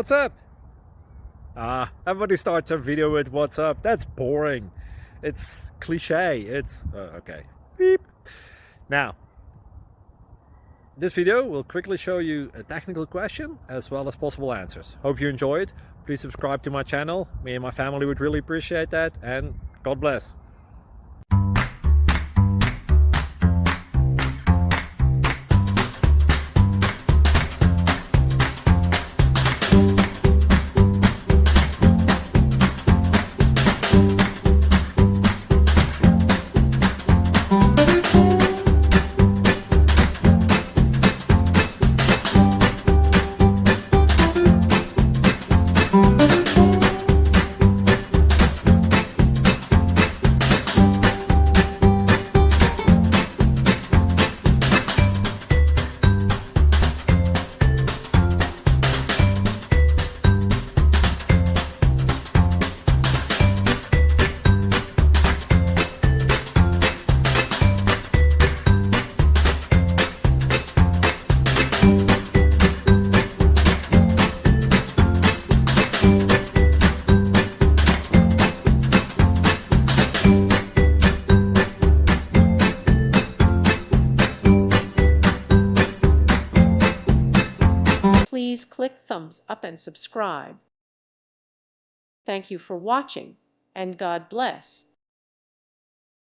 What's up? Everybody starts a video with what's up. That's boring. It's cliche. It's okay. Beep. Now, this video will quickly show you a technical question as well as possible answers. Hope you enjoy it. Please subscribe to my channel. Me and my family would really appreciate that, and God bless. Please click thumbs up and subscribe. Thank you for watching, and God bless.